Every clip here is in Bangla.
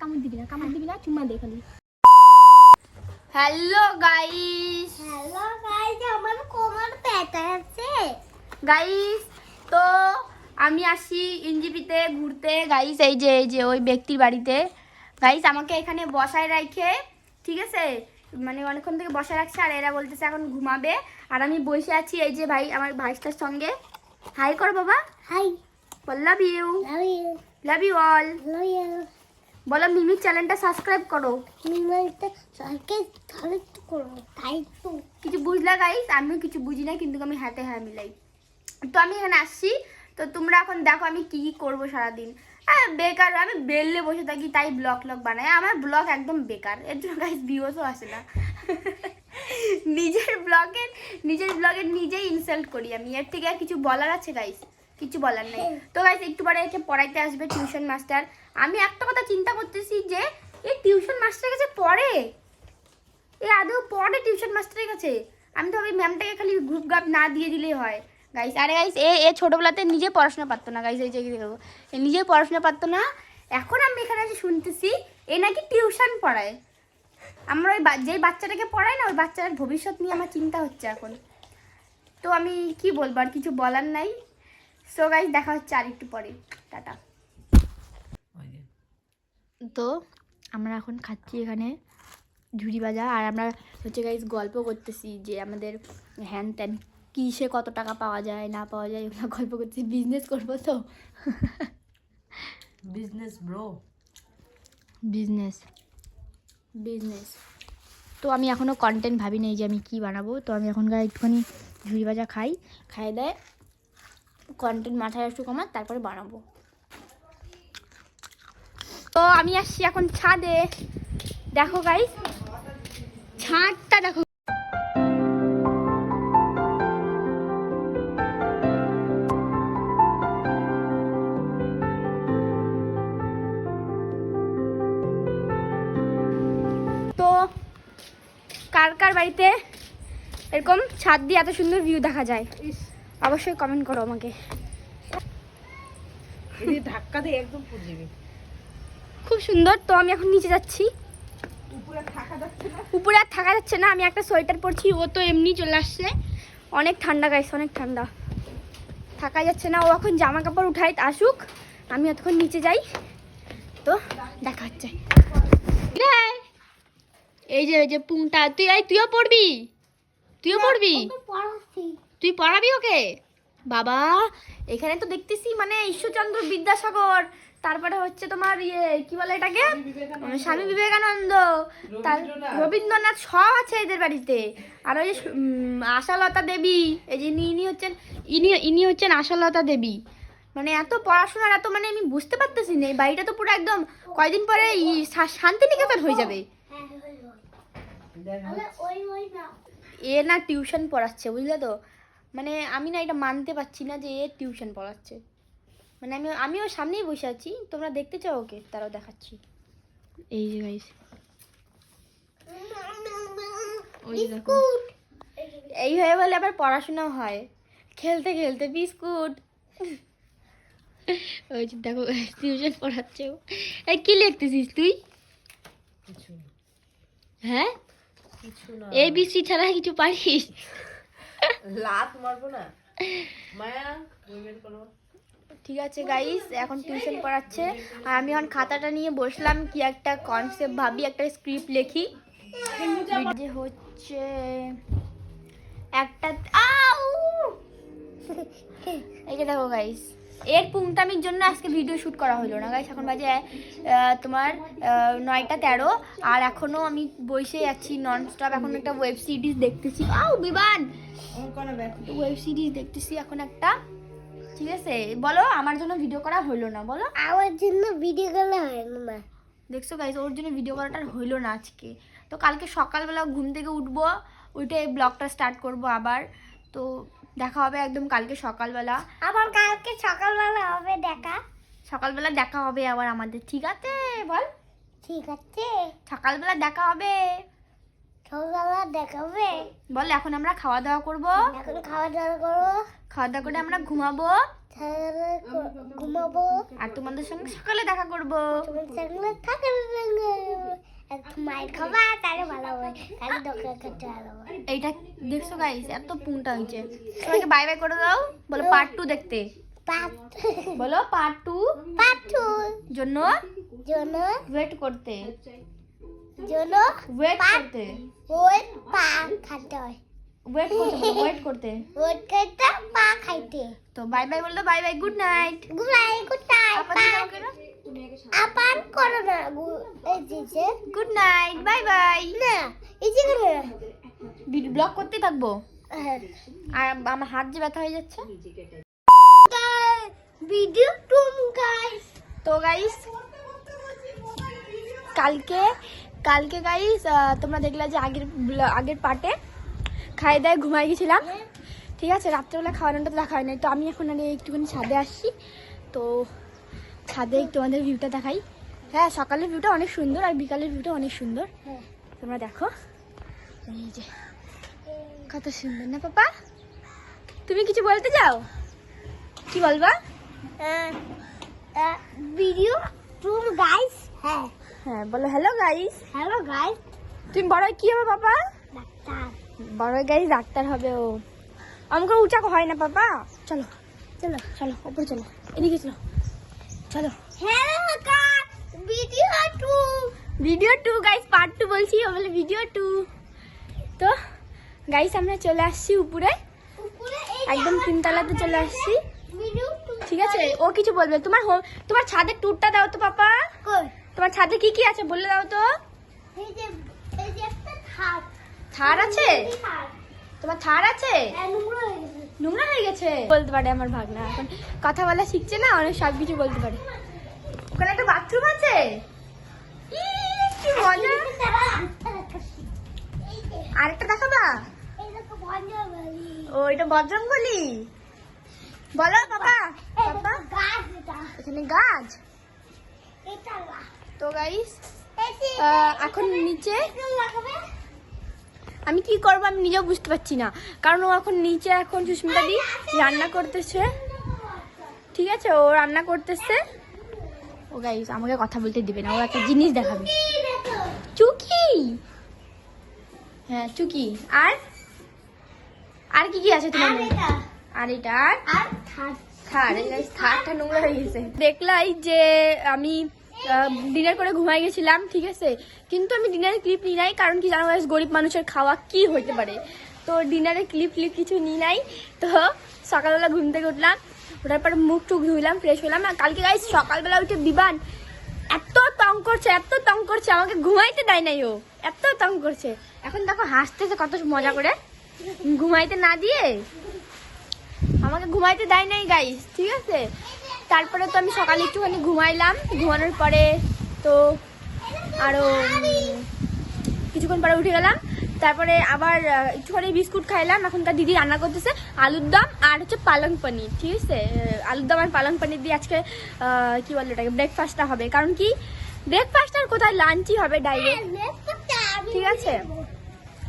কামড় দিবি না চুম্মা দে খালি। হ্যালো গাইস, আমার কোমর ব্যথা আছে গাইস। তো আমি আসি এনজিপিতে ঘুরতে গাইস, এই যে ওই ব্যক্তির বাড়িতে গাইস। আমাকে এখানে বসায় রাখে, ঠিক আছে, মানে অনেকক্ষণ থেকে বসায় রাখছে। আর এরা বলতেছে এখন ঘুমাবে, আর আমি বসে আছি এই যে ভাই আমার ভাইটার সঙ্গে। হাই করো বাবা, hi love you, love you all. বলো মিমির চ্যানেলটা সাবস্ক্রাইব করো। কিছু বুঝলা গাইস? আমিও কিছু বুঝি না, কিন্তু আমি হাতে হ্যাঁ মিলাই। তো আমি এখানে আসছি, তো তোমরা এখন দেখো আমি কি কি করবো সারাদিন। হ্যাঁ বেকার, আমি বেললে বসে থাকি, তাই ব্লগ বানাই। আমার ব্লগ একদম বেকার, এর জন্য গাইস ভিউসও আসে না। নিজের ব্লগের নিজেই ইনসাল্ট করি আমি। এর থেকে আর কিছু বলার আছে গাইস? কিছু বলার নেই। তো গাইস একটু পরে একে পড়াইতে আসবে টিউশন মাস্টার। আমি একটা কথা চিন্তা করতেছি যে এই টিউশন মাস্টারের কাছে পড়ে, এই আদৌ পড়ে টিউশন মাস্টারের কাছে? আমি তো ওই ম্যামটাকে খালি গ্রুপ গাপ না দিয়ে দিলেই হয় গাইস। আরে গাইস এ ছোটোবেলাতে নিজে পড়াশোনা পারতো না গাইস, এই যে নিজে পড়াশোনা পারতো না। এখন আমি এখানে এসে শুনতেছি এ নাকি টিউশন পড়ায়। আমরা ওই যেই বাচ্চাটাকে পড়াই না, ওই বাচ্চাটার ভবিষ্যৎ নিয়ে আমার চিন্তা হচ্ছে এখন। তো আমি কি বলবো, আর কিছু বলার নাই। সো গাইস দেখা হচ্ছে আর একটু পরে, টাটা। তো আমরা এখন খাচ্ছি এখানে ঝুড়ি ভাজা, আর আমরা হচ্ছে গাইস গল্প করতেছি যে আমাদের হ্যান ত্যান কিসে কত টাকা পাওয়া যায় না পাওয়া যায়, ওগুলো গল্প করতেছি। বিজনেস করবো তো, বিজনেস ব্রো, বিজনেস। তো আমি এখনও কন্টেন্ট ভাবি নেই যে আমি কি বানাবো। তো আমি এখনকার একটুখানি ঝুড়ি ভাজা খাই দেয় কন্টেন্ট মাথায় একটু কমার, তারপরে বানাবো। তো আমি আসছি এখন ছাদে, দেখো গাইস ছাদটা দেখো। তো কার বাড়িতে এরকম ছাদ দিয়ে এত সুন্দর ভিউ দেখা যায় অবশ্যই কমেন্ট করো আমাকে। ধাক্কা দিয়ে একদম পড়ে যাবে। খুব সুন্দর। তো আমি এখন নিচে যাচ্ছি, উপরে আর থাকা যাচ্ছে না। আমি একটা সোয়েটার পরছি, ও তো এমনি চলে আসছে। অনেক ঠান্ডা গাইস, অনেক ঠান্ডা, থাকা যাচ্ছে না। ও এখন জামা কাপড় উঠাই আসুক, আমি এতক্ষণ নিচে যাই। তো দেখা হচ্ছে। এই যে পুংটা, তুইও পড়বি, তুই পড়াবি ওকে? বাবা এখানে তো দেখতেছি মানে ঈশ্বরচন্দ্র বিদ্যাসাগর, তারপরে হচ্ছে তোমার কি বলে এটাকে, স্বামী বিবেকানন্দ, তার রবীন্দ্রনাথ সব আছে এদের বাড়িতে। আর ওই যে আশালতা দেবী, এই যে ইনি হচ্ছেন আশালতা দেবী। মানে এত পড়াশোনার এত, মানে আমি বুঝতে পারতেছি না। এই বাড়িটা তো পুরো একদম কয়দিন পরে শান্তিনিকেতন হয়ে যাবে। এ না টিউশন পড়াচ্ছে, বুঝলে তো? মানে আমি না এটা মানতে পারছি না যে এ টিউশন পড়াচ্ছে। মানে আমি ওর সামনেই বসে আছি, তোমরা দেখতে চাও ওকে? তারাও দেখাচ্ছি। এই যে গাইস, ওই দেখো, এইভাবে বলে আবার পড়াশোনা হয়, খেলতে খেলতে বিস্কুট। ওই যে দেখো টিউশন পড়াচ্ছে। এই কি লিখতেছিস তুই? হ্যাঁ ABC ছাড়া কিছু পারিস? লাত মারবো না মায়া, ঠিক আছে গাইস, এখন টিউশন পড়াচ্ছে, আর আমি এখন খাতাটা নিয়ে বসলাম, কি একটা কনসেপ্ট ভাবি, একটা স্ক্রিপ্ট লিখি। যে হচ্ছে একটা এই যে দেখো গাইস, এর পুংটামির জন্য আজকে ভিডিও শ্যুট করা হলো না গাইস। এখন বাজে তোমার 9টা 13, আর এখনো আমি বসে আছি নন স্টপ। এখন একটা ওয়েব সিরিজ দেখতেছি, বিমান ওয়েব সিরিজ দেখতেছি এখন একটা। ঠিক আছে বলো, আমার জন্য ভিডিও করা হলো না, বলো আমার জন্য ভিডিও করা হয় না। দেখছো গাইস, ওর জন্য ভিডিও করাটা হইলো না আজকে। তো কালকে সকালবেলা ঘুম থেকে উঠবো, উঠে এই ব্লগটা স্টার্ট করব আবার। তো দেখা হবে একদম কালকে সকালবেলা, আবার কালকে সকালবেলা হবে দেখা। সকালবেলা দেখা হবে আবার আমাদের, ঠিক আছে? বল ঠিক আছে, সকালবেলা দেখা হবে। সকালে দেখাবে। বল এখন আমরা খাওয়া দাওয়া করব, এখন খাওয়া দাওয়া করো, খাওয়া দাওয়া করে আমরা ঘুমাবো, তাহলে ঘুমাবো। আর তোমাদের সঙ্গে সকালে দেখা করব। তোমার সঙ্গে থাকলে মায়ের খাবা, তাহলে ভালো হবে, তাহলে দোকান করতে ভালো হবে। এইটা দেখছো গাইস, এত পুংটা হয়েছে। সবাইকে বাই বাই করে দাও, বলো পার্ট 2 দেখতে, বলো পার্ট 2 জন্য জন্য ওয়েট করতে, জন্য ওয়েট করতে, ওই পা খাইতে হয়, ওয়েট করতে, ওয়েট করতে। ওই খাইতে পা খাইতে। তো বাই বাই বললো, bye bye, good night. Good night, good night. আপান করো না, এই যে গুড নাইট, বাই বাই। না এই যে করো না। ব্লগ করতে থাকবো, হ্যাঁ। আর আমার হাত যে ব্যথা হয়ে যাচ্ছে। ভিডিও টুম গাইস। তো গাইস কালকে গাইস তোমরা দেখলে যে আগের পার্টে খাই দায় ঘুমাই গেছিলাম, ঠিক আছে। রাত্রেবেলা খাওয়ানোটা তো দেখা হয় নাই। তো আমি এখন আর একটুখানি ছাদে আসছি, তো ছাদে একটু আমাদের ভিউটা দেখাই। হ্যাঁ, সকালের ভিউটা অনেক সুন্দর আর বিকালের ভিউটা অনেক সুন্দর, তোমরা দেখো। এই যে কত সুন্দর না পাপা? তুমি কিছু বলতে চাও? কি বলবা? ভিডিও টুম গাইস। হ্যাঁ হ্যাঁ বলো, হ্যালো গাইস। Hello guys. তুমি বড় হয়ে কি হবে পাপা? ডাক্তার। বড় হয়ে গাইস ডাক্তার হবে ও। আমাকে উঁচা হয় না পাপা। চলো চলো চলো উপরে চলো, এদিকে চলো, চলো। Hello guys, video 2 guys, part 2 বলছি, ও বলে ভিডিও 2। তো গাইস আমরা চলে আসছি উপরে, একদম 3 তলাতে চলে আসছি, ভিডিও ঠিক আছে। ও কিছু বলবে। তোমার ছাদের ট্যুরটা দাও তো পাপা। কই? তোমার ছাদে কি কি আছে বলে দাও তো। এই যে একটা খাট। থার আছে? খাট। তোমার থার আছে? নোংরা হয়ে গেছে। নোংরা হয়ে গেছে বলতে পারে আমার ভাগনা, এখন কথা বলা শিখছে না, অনেক সব কিছু বলতে পারে। ওখানে একটা বাথরুম আছে, কি মজা। আরেকটা দেখাবা? ও এটা বজরংবলী। বলো বাবা। এখানে গাছ। তো গাইস এখন নিচে আমি কি করবো আমি নিজেও বুঝতে পারছি না, কারণ ও এখন নিচে এখন সুস্মিতা দি রান্না করতেছে, ঠিক আছে। ও রান্না করতেছে। ও গাইস আমাকে কথা বলতে দিবে না, ও একটা জিনিস দেখাবে। চুকি, হ্যাঁ চুকি। আর কি কি আছে তোমার? আর এটা থারটা নোংরা হয়ে গেছে। দেখলাই যে আমি ডিনার করে ঘুমাই গেছিলাম, ঠিক আছে। কিন্তু আমি ডিনারের ক্লিপ নিই নাই, কারণ কি জানো গাইস, গরিব মানুষের খাওয়া কি হইতে পারে। তো ডিনারের ক্লিপ কিছু নিই নাই। তো সকালবেলা ঘুম থেকে উঠলাম, ওঠার পর মুখ টুক ধুইলাম, ফ্রেশ হলাম। আর কালকে গাইস সকালবেলা উঠে বিবান এত তং করছে, আমাকে ঘুমাইতে দেয় নাই, ও এত তং করছে। এখন দেখো হাসতেছে কত মজা করে, ঘুমাইতে না দিয়ে আমাকে ঘুমাইতে দেয় নাই গাইস, ঠিক আছে। তারপরে তো আমি সকালে একটুখানি ঘুমাইলাম, ঘুমানোর পরে তো আরো কিছুক্ষণ পরে উঠে গেলাম। তারপরে আবার একটুখানি বিস্কুট খাইলাম। এখনকার দিদি রান্না করতেছে আলুর দম আর হচ্ছে পালং পনির, ঠিক আছে। আলুর দম আর পালং পনির দিয়ে আজকে কি বলে ওটাকে ব্রেকফাস্টটা হবে, কারণ কি ব্রেকফাস্ট আর কোথায়, লাঞ্চই হবে ডাইরেক্ট, ঠিক আছে।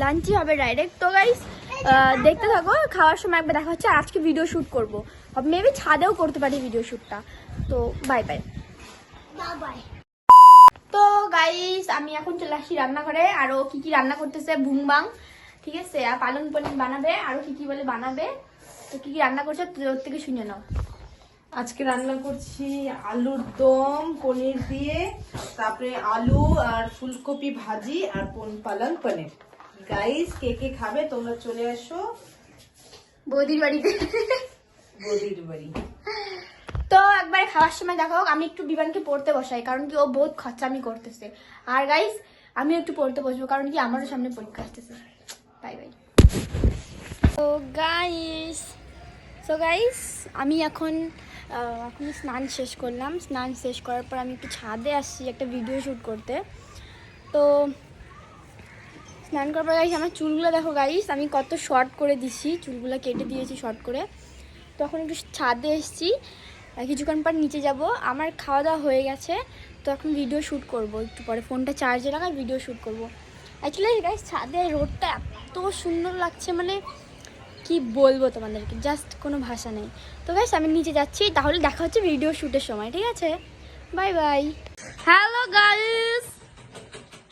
লাঞ্চই হবে ডাইরেক্ট। তো গাইস দেখতে থাকো, খাওয়ার সময় একবার দেখা হচ্ছে। আর আজকে ভিডিও শ্যুট করবো, মেবি ছাদেও করতে পারি ভিডিও শ্যুটটা। তো বাই বাই। তো গাইস আমি এখন চলে আসছি রান্নাঘরে, আরো কি কি রান্না করতেছে ভুংবাং, ঠিক আছে। আর পালং পনির বানাবে, আরো কি কি বলে বানাবে। তো কি কি রান্না করছে তোর থেকে শুনে নাও। আজকে রান্না করছি আলুর দম পনির দিয়ে, তারপরে আলু আর ফুলকপি ভাজি আর পালং পনির। গাইস কে কে খাবে তোমরা চলে আসো বৌদির বাড়িতে, বৌদির বাড়ি। তো একবারে খাওয়ার সময় দেখো আমি একটু বিবানকে পড়তে বসাই, কারণ কি ও বহুত খরচামি করতেছে। আর গাইস আমি একটু পড়তে বসবো, কারণ কি আমারও সামনে পরীক্ষা আসতেছে। Bye bye. তো গাইস আমি এখন স্নান শেষ করলাম। স্নান শেষ করার পর আমি একটু ছাদে আসছি একটা ভিডিও শ্যুট করতে। তো স্নান করার পর গাইস আমার চুলগুলো দেখো গাইস, আমি কত শর্ট করে দিছি, চুলগুলো কেটে দিয়েছি শর্ট করে। তখন একটু ছাদে এসেছি, কিছুক্ষণ পর নিচে যাব। আমার খাওয়া দাওয়া হয়ে গেছে, তো এখন ভিডিও শ্যুট করব একটু পরে, ফোনটা চার্জে লাগাই ভিডিও শ্যুট করব। অ্যাকচুয়ালি গাইস ছাদে রোডটা এত সুন্দর লাগছে, মানে কি বলবো তোমাদেরকে, জাস্ট কোনো ভাষা নেই। তো গাইস আমি নিচে যাচ্ছি, তাহলে দেখা হচ্ছে ভিডিও শুটের সময়, ঠিক আছে? Bye bye. Hello guys,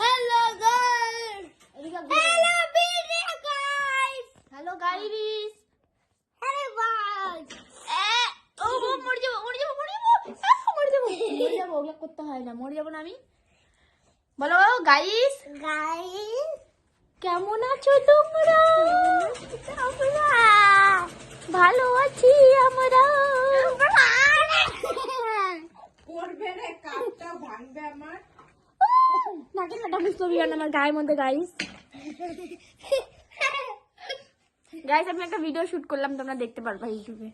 hello guys, hello video guys, hello guys, আরে গাইস ও মরে যাবো ওগুলো করতে হয় না, মরে যাবো না আমি। বলো গাইস, গাইস কেমন আছো তোমরা? ভালো আছি আমরা। করবে রে, কাপটা ভাঙবে আমার। নাকি নাটা বুঝতে আমার গায়ের মধ্যে গাইস। গাইস আমি একটা ভিডিও শুট করলাম, তোমরা দেখতে পারবা ইউটিউবে।